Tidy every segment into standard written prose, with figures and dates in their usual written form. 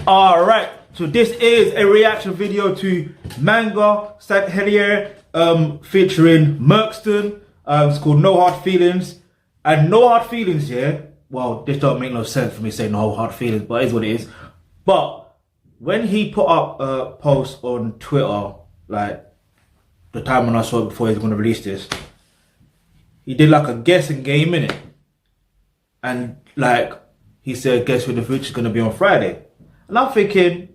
Alright, so this is a reaction video to Manga Hilare featuring Merkston. It's called No Hard Feelings. And No Hard Feelings, yeah, well, this don't make no sense for me saying No Hard Feelings, but it is what it is. But when he put up a post on Twitter, like the time when I saw it before he was going to release this, he did like a guessing game in it. And like, he said, guess who the feature's going to be on Friday. And I'm thinking,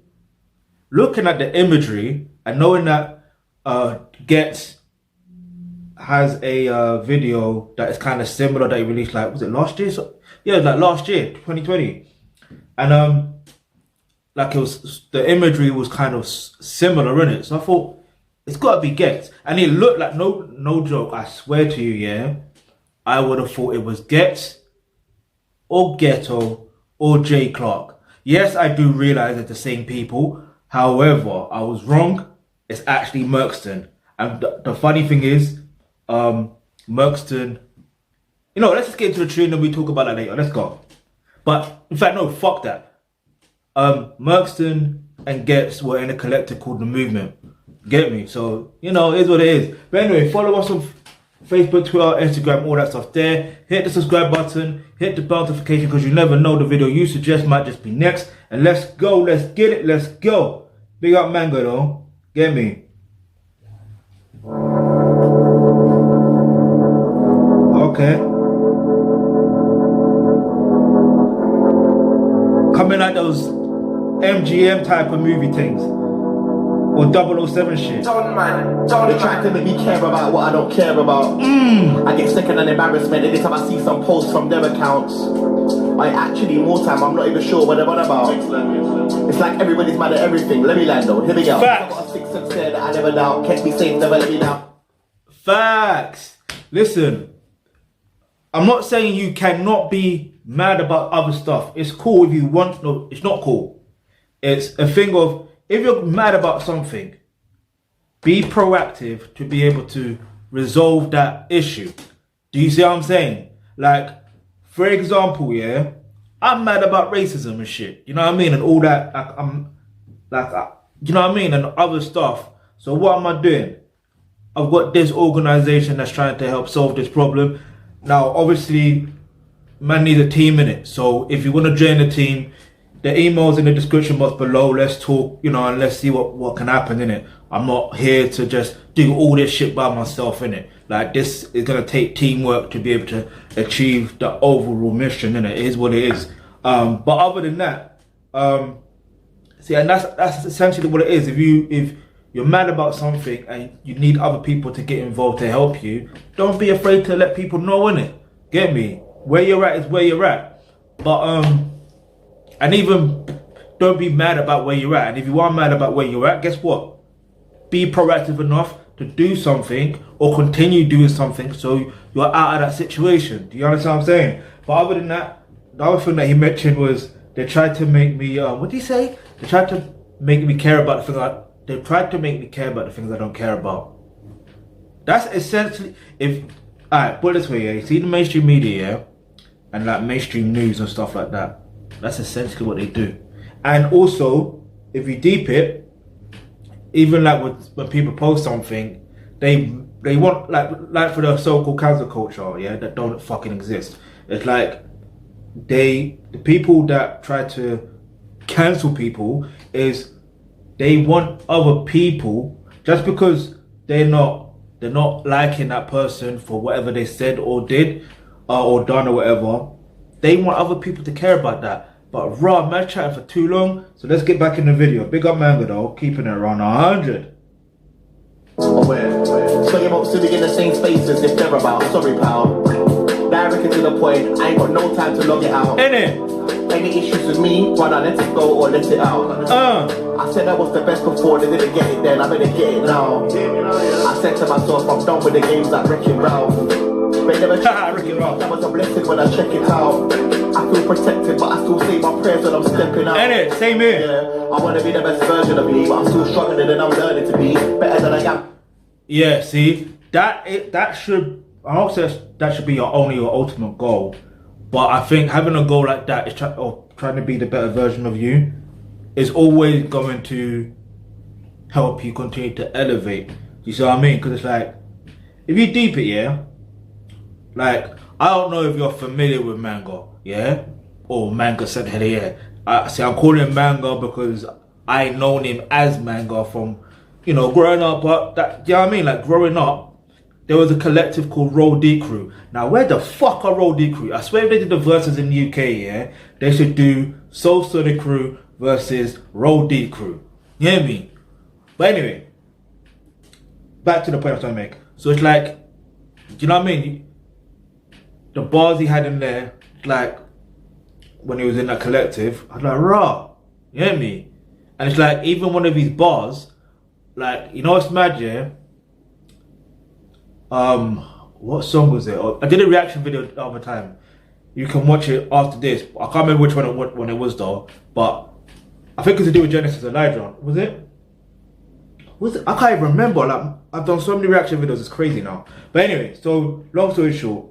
looking at the imagery and knowing that Gets has a video that is kind of similar that he released, like, was it last year? So, yeah, like last year, 2020. And like it was, the imagery was kind of similar in it. So I thought, it's got to be Gets. And it looked like, no joke, I swear to you, yeah, I would have thought it was Gets or Ghetto or Jay Clark. Yes, I do realize it's the same people. However, I was wrong. It's actually Merkston. And the funny thing is, Merkston, you know, let's just get into the tune and we talk about that later. Let's go. But in fact, no, fuck that. Merkston and Gets were in a collective called The Movement. Get me? So, you know, it is what it is. But anyway, follow us on Facebook, Twitter, Instagram, all that stuff there. Hit the subscribe button, hit the bell notification, because you never know, the video you suggest might just be next. And let's go, let's get it, let's go. Big up Manga though, get me? Okay. Coming like those MGM type of movie things. Or 007 shit. Don't they try to make me care about what I don't care about. I get second and embarrassment every time I see some posts from their accounts. I actually more time I'm not even sure what they're on about. It's like everybody's mad at everything. Let me land though, here we go. Facts. I got a sixth sense there that I never doubt. Kept me safe, never let me down. Facts. Listen, I'm not saying you cannot be mad about other stuff. It's cool if you want. No, it's not cool. It's a thing of, if you're mad about something, be proactive to be able to resolve that issue. Do you see what I'm saying? Like, for example, yeah, I'm mad about racism and shit. You know what I mean? And all that, you know what I mean? And other stuff. So what am I doing? I've got this organization that's trying to help solve this problem. Now, obviously, man needs a team in it. So if you want to join the team, the email's in the description box below. Let's talk, you know, and let's see what can happen in it. I'm not here to just do all this shit by myself in it. Like, this is gonna take teamwork to be able to achieve the overall mission in it. It is what it is. But other than that, see, and that's essentially what it is. If you're mad about something and you need other people to get involved to help you, don't be afraid to let people know in it. Get me? Where you're at is where you're at. But and even don't be mad about where you're at. And if you are mad about where you're at, guess what? Be proactive enough to do something or continue doing something so you're out of that situation. Do you understand what I'm saying? But other than that, the other thing that he mentioned was they tried to make me, what did he say? They tried to make me care about the things they tried to make me care about the things I don't care about. That's essentially, alright, put it this way, yeah, you see the mainstream media, yeah, and like mainstream news and stuff like that. That's essentially what they do. And also, if you deep it, even like when people post something, they want, like for the so-called cancel culture, yeah, that don't fucking exist. It's like the people that try to cancel people is they want other people, just because they're not liking that person for whatever they said or did or done or whatever. They want other people to care about that. But raw, man, chatting for too long. So let's get back in the video. Big up Manga though, keeping it around 100. So you're about sitting in the same spaces if they're about. Sorry, pal. Direct to the point. I ain't got no time to log it out. Innit? Any issues with me, why not let it go or let it out? I said I was the best before, they didn't get it then, I better get it now. I said to myself, I'm done with the games like Wrecking Ralph. But never that was a blessing when I check it out. I feel protected, but I still say my prayers when I'm stepping out. Innit? Same here. Yeah, I want to be the best version of me, but I'm still struggling and I'm learning to be better than I am. Yeah, see, that should, I don't say that should be your ultimate goal, but I think having a goal like that is trying to be the better version of you is always going to help you continue to elevate. You see what I mean? Because it's like, if you deep it, yeah, like, I don't know if you're familiar with Manga, yeah, or Manga said Hilare. See, I'm calling him Manga because I known him as Manga from, you know, growing up. But that, you know what I mean? Like, growing up, there was a collective called Roll D Crew. Now, where the fuck are Roll D Crew? I swear if they did the verses in the UK, yeah, they should do Soul Study Crew versus Roll D Crew. You hear me? But anyway, back to the point I'm trying to make. So it's like, do you know what I mean? The bars he had in there, like, when he was in that collective, I was like, raw. You hear me? And it's like, even one of these bars, like, you know what's mad, yeah? What song was it? I did a reaction video the other time. You can watch it after this. I can't remember which one it was though, but I think it's to do with Genesis Elijah. Was it? I can't even remember. Like, I've done so many reaction videos, it's crazy now. But anyway, so long story short,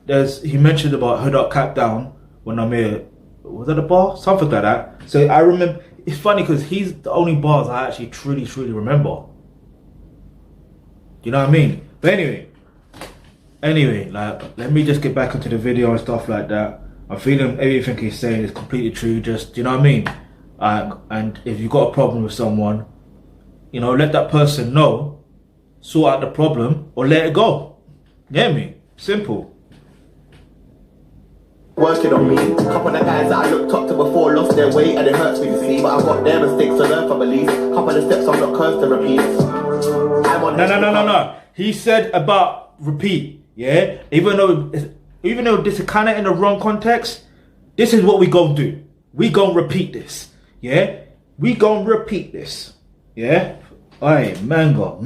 he mentioned about Hood Up, Cap Down when I'm here. Was that a bar? Something like that. So I remember. It's funny because he's the only bars I actually truly remember. You know what I mean? But anyway, like, let me just get back into the video and stuff like that. I'm feeling everything he's saying is completely true. Just, you know what I mean? And if you've got a problem with someone, you know, let that person know, sort out the problem, or let it go. Get me? Simple. Working on me. Couple of guys that I looked up to before lost their way, and it hurts me to see. But I've got their mistakes to learn from, at least. Couple of steps I'm not cursed to repeat. No. He said about repeat, yeah? Even though this is kind of in the wrong context, this is what we gonna do. We gonna repeat this, yeah? We gonna repeat this, yeah? Alright, Manga.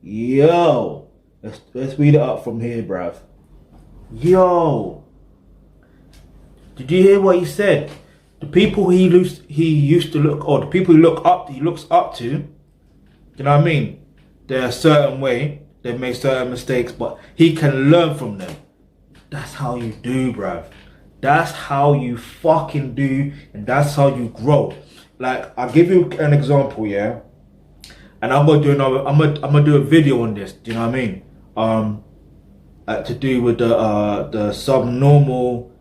Yo. Let's read it up from here, bruv. Yo. Did you hear what he said? The people he used to look, or the people he looks up to, you know what I mean? They're a certain way, they make certain mistakes, but he can learn from them. That's how you do, bruv. That's how you fucking do, and that's how you grow. Like, I'll give you an example, yeah? And I'm gonna do a video on this, do you know what I mean? To do with the subnormal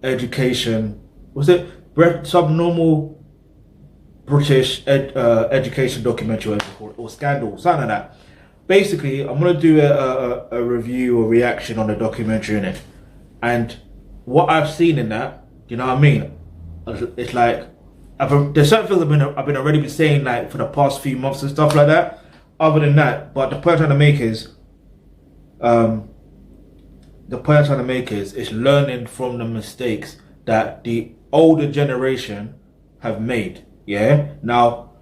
education, was it subnormal British education documentary or scandal, something like that. Basically, I'm gonna do a review or reaction on the documentary in it, and what I've seen in that, you know what I mean? It's like there's certain things I've been already saying like for the past few months and stuff like that. Other than that, but the point I'm trying to make is learning from the mistakes that the older generation have made. Yeah. Now,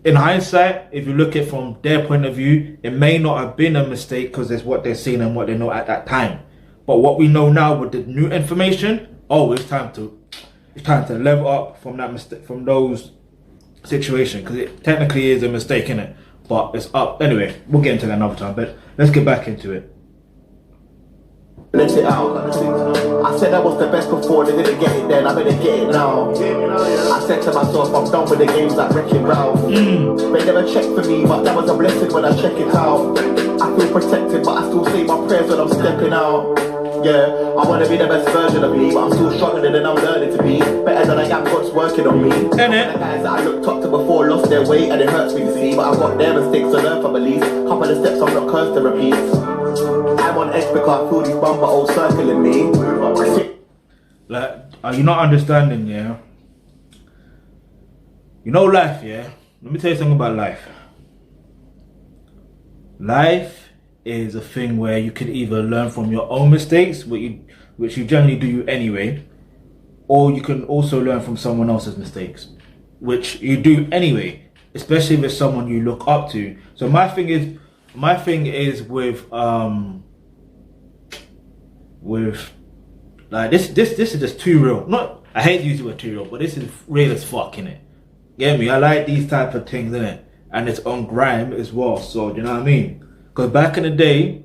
in hindsight, if you look at it from their point of view, it may not have been a mistake because it's what they're seeing and what they know at that time. But what we know now with the new information, it's time to level up from that mistake, from those situations, because it technically is a mistake, innit? But it's up. Anyway, we'll get into that another time. But let's get back into it. Let it out. I said I was the best before, they didn't get it then, I better get it now. I said to myself, I'm done with the games like Wrecking Ralph. They never checked for me, but that was a blessing when I check it out. I feel protected, but I still say my prayers when I'm stepping out. Yeah, I want to be the best version of me, but I'm still struggling and I'm learning to be better than I am. God's working on me. The guys that I looked up to before lost their way, and it hurts me to see, but I've got their mistakes to learn from, at least. Couple of steps I'm not cursed to repeat. I'm on edge because I feel these bumper old circling me. Like, are you not understanding, yeah? You know life, yeah? Let me tell you something about life. Life is a thing where you can either learn from your own mistakes, which you generally do anyway, or you can also learn from someone else's mistakes, which you do anyway, especially if it's someone you look up to. So my thing is with like this is just too real. Not, I hate using the word too real, but this is real as fuck, innit? Get me? I like these type of things, innit? And it's on grime as well. So do you know what I mean? Because back in the day,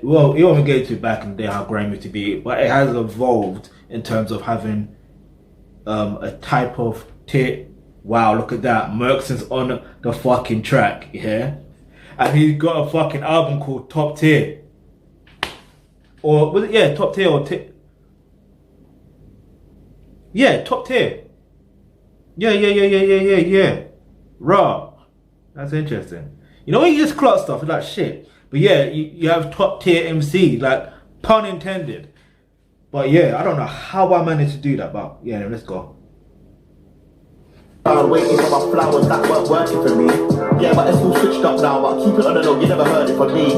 Well, you don't get to back in the day how grime used to be, but it has evolved in terms of having a type of tier. Wow, look at that. Merkson's on the fucking track, yeah? And he's got a fucking album called Top Tier. Or, was it, yeah, Top Tier or Tier? Yeah, Top Tier. Yeah. Raw. That's interesting. You know when you just clock stuff, it's like shit. But yeah, you have Top Tier MC, like, pun intended. But yeah, I don't know how I managed to do that, but yeah, let's go. Waiting for my flowers that weren't working for me. Yeah, but it's all switched up now, but keep it on the low, you never heard it from me.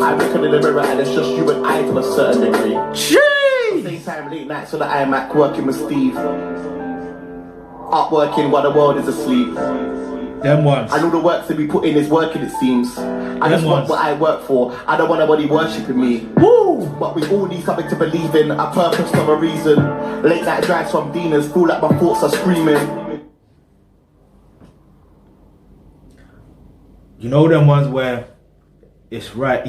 I look in the mirror and it's just you and I to a certain degree. Jeez! Same time, late nights on the iMac, working with Steve. Up working while the world is asleep. Them ones. And all the work that we put in is working, it seems. I just want what I work for. I don't want nobody worshipping me. Woo! But we all need something to believe in, a purpose of a reason. Late night drives from Dinas, feel like my thoughts are screaming. You know them ones where it's right,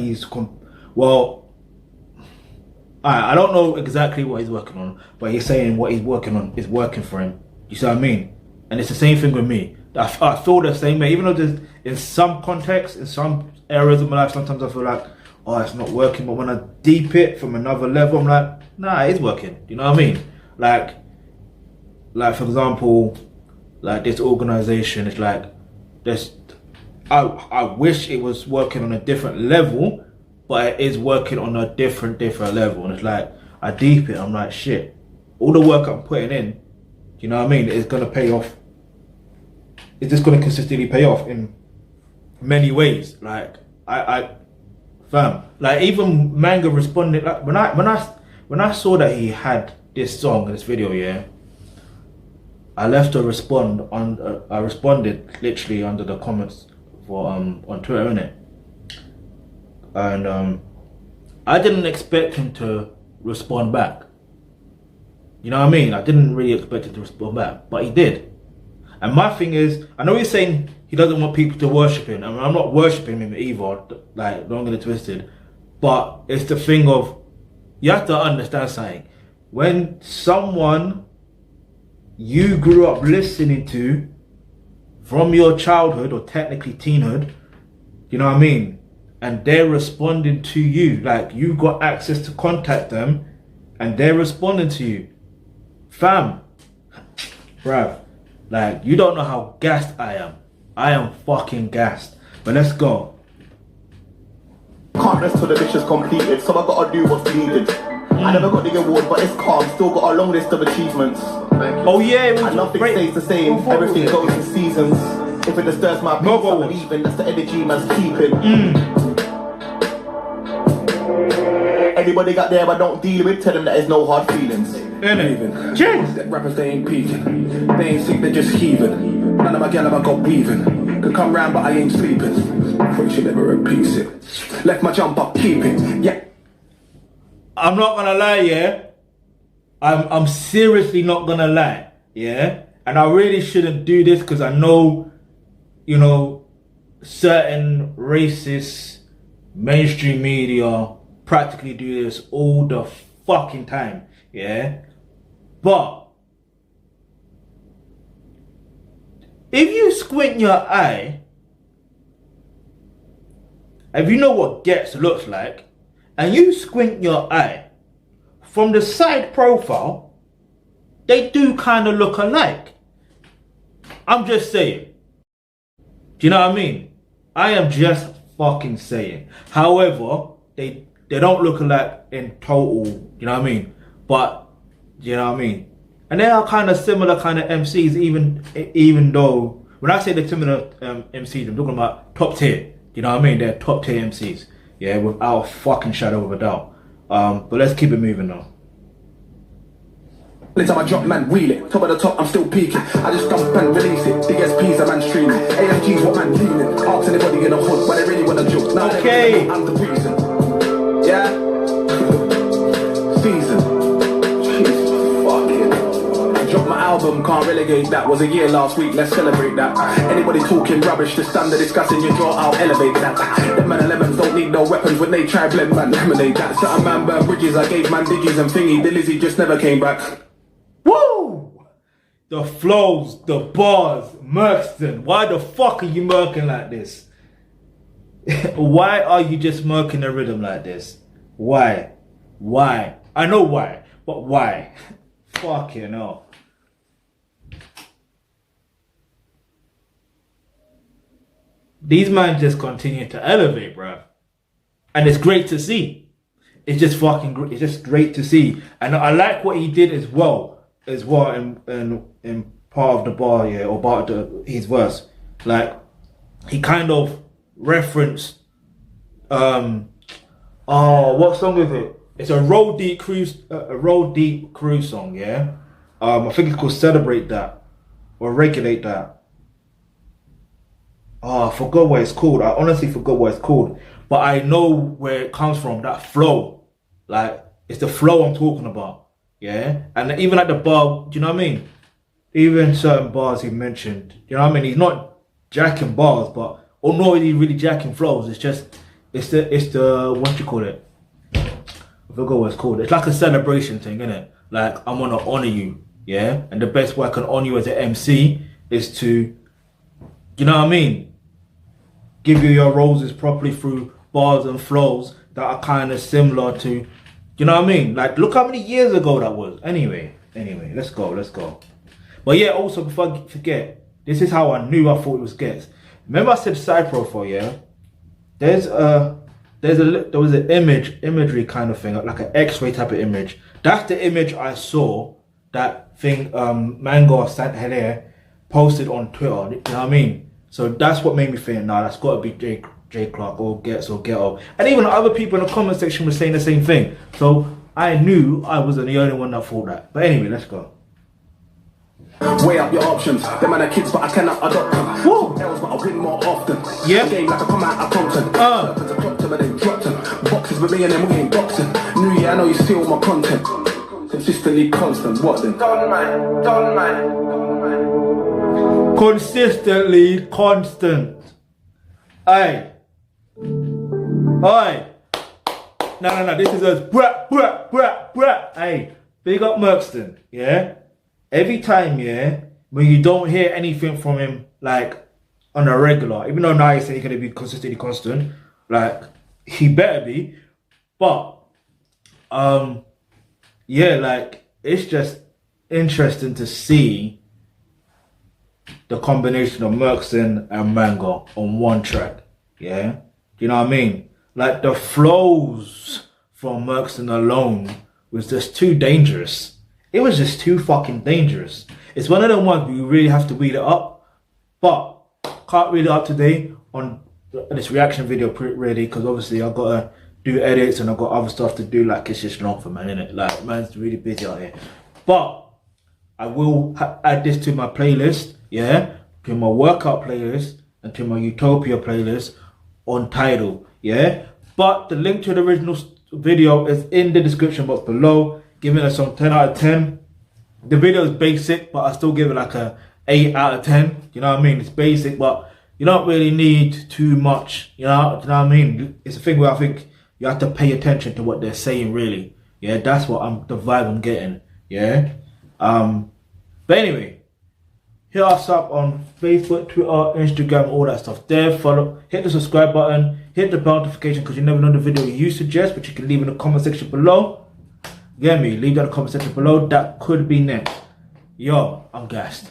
well, I don't know exactly what he's working on, but he's saying what he's working on is working for him. You see what I mean? And it's the same thing with me. I feel the same way, even though there's, in some contexts, in some areas of my life, sometimes I feel like, oh, it's not working, but when I deep it from another level, I'm like, nah, it is working. You know what I mean? Like for example, like this organization, it's like, I wish it was working on a different level, but it is working on a different level. And it's like, I deep it, I'm like, shit, all the work I'm putting in, you know what I mean, it's going to pay off. It's just going to consistently pay off in many ways. Like, fam, like even Manga responded, like when I saw that he had this song in this video, yeah, I left a I responded literally under the comments for on Twitter, innit? And I didn't expect him to respond back. You know what I mean? I didn't really expect him to respond back, but he did. And my thing is, I know he's saying he doesn't want people to worship him. I mean, I'm not worshiping him either, like, don't get it twisted. But it's the thing of, you have to understand something. When someone you grew up listening to from your childhood, or technically teenhood, you know what I mean? And they're responding to you, like you got access to contact them, and they're responding to you. Fam, bruv, like you don't know how gassed I am. I am fucking gassed. But let's go. Can't rest till the mission's completed, so I gotta do what's needed. I never got the award, but it's calm. Still got a long list of achievements. Oh yeah, it was and nothing great. stays the same. Everything goes in seasons. If it disturbs my peace, I'm leaving. That's the energy man's keeping. Anybody got there I don't deal with, tell them that there's no hard feelings. That rappers, they ain't peeking. They ain't sick, they're just heaving. None of my gal I got weaving. Could come round, but I ain't sleeping. Pretty sure never repeats it. Left my jump up, keep it. Yeah. I'm not gonna lie, yeah. I'm seriously not gonna lie, yeah. And I really shouldn't do this because I know, you know, certain racist mainstream media practically do this all the fucking time, yeah. But if you squint your eye, if you know what Gets looks like, and you squint your eye, from the side profile, they do kind of look alike. I'm just saying. Do you know what I mean? I am just fucking saying. However, they don't look alike in total, you know what I mean? But, you know what I mean? And they are kind of similar kind of MCs, even though, when I say they're similar MCs, I'm talking about top tier. You know what I mean? They're top tier MCs. Yeah, without a fucking shadow of a doubt. But let's keep it moving now. Every time I drop, man, wheel it. Top of the top, I'm still peaking. I just dump and release it. Big SPs, a man streaming. AMG's what man leaning. Ask anybody in the hood, but they really want to joke. Now okay. I'm the reason. Yeah? Season. Jeez, fuck it. Drop my album, can't relegate that. Was a year last week, let's celebrate that. Anybody talking rubbish, just stand there discussing your jaw, I'll elevate that. Them man 11s don't need no weapons when they try blend man, lemonade that. Certain man burn bridges, I gave man diggies and thingy, the Lizzie just never came back. Woo! The flows, the bars, Merkston. Why the fuck are you murking like this? Why are you just murking the rhythm like this? Why? Why? I know why, but why? Fucking hell. These men just continue to elevate, bruh. And it's great to see. It's just fucking great. It's just great to see. And I like what he did as well in part of the bar, yeah, or part of his verse. Like, he kind of referenced, what song is it? It's a Roll Deep Cruise song, yeah? I think it's called Celebrate That, or Regulate That. Oh, I forgot what it's called. I honestly forgot what it's called. But I know where it comes from, that flow. Like, it's the flow I'm talking about, yeah? And even at the bar, do you know what I mean? Even certain bars he mentioned, you know what I mean? He's not jacking bars, but, or nor is he really jacking flows. It's just, it's the, what you call it? I forgot what it's called. It's like a celebration thing, isn't it? Like, I want to honor you, yeah? And the best way I can honor you as an MC is to, you know what I mean? Give you your roses properly through bars and flows that are kind of similar to, you know what I mean? Like, look how many years ago that was. Anyway, let's go. But yeah, also, before I forget, this is how I knew I thought it was Gets. Remember I said side profile, yeah? There was an imagery kind of thing, like an X-ray type of image. That's the image I saw, that thing Manga sent Hilare posted on Twitter, you know what I mean? So that's what made me think, nah, that's got to be J Clark or Gets or Ghetto. And even other people in the comment section were saying the same thing. So I knew I wasn't the only one that thought that. But anyway, let's go. Weigh up your options. Them man are kids, but I cannot adopt them. Whoa. Else, but I win more often. Yeah. Game like I come out of Compton. Serpents, I dropped them and then dropped them. Boxes with me and then we ain't boxing. New year, I know you steal my content. Consistently constant. What then? Don't mind. Consistently constant. Aye. No. This is us. Brah. Aye. Big up Merkston. Yeah. Every time, yeah, when you don't hear anything from him, like, on a regular, even though now he's saying he's going to be consistently constant, like, he better be, but, yeah, like, it's just interesting to see the combination of Merkston and Manga on one track, yeah? Do you know what I mean? Like, the flows from Merkston alone was just too dangerous. It was just too fucking dangerous. It's one of them ones where you really have to read it up, but can't read it up today on this reaction video really, because obviously I've got to do edits and I've got other stuff to do. Like, it's just long for man, innit? Like, man's really busy out here. But I will add this to my playlist, yeah, to my workout playlist and to my Utopia playlist on Tidal, yeah. But the link to the original video is in the description box below. Giving it some 10 out of 10. The video is basic, but I still give it like a 8 out of 10. You know what I mean? It's basic, but you don't really need too much. You know what I mean? It's a thing where I think you have to pay attention to what they're saying, really. Yeah, that's what the vibe I'm getting. Yeah. But anyway, hit us up on Facebook, Twitter, Instagram, all that stuff there. Follow, hit the subscribe button, hit the bell notification, because you never know the video you suggest, but you can leave in the comment section below. Get me? Leave that in the comment section below. That could be next. Yo, I'm gassed.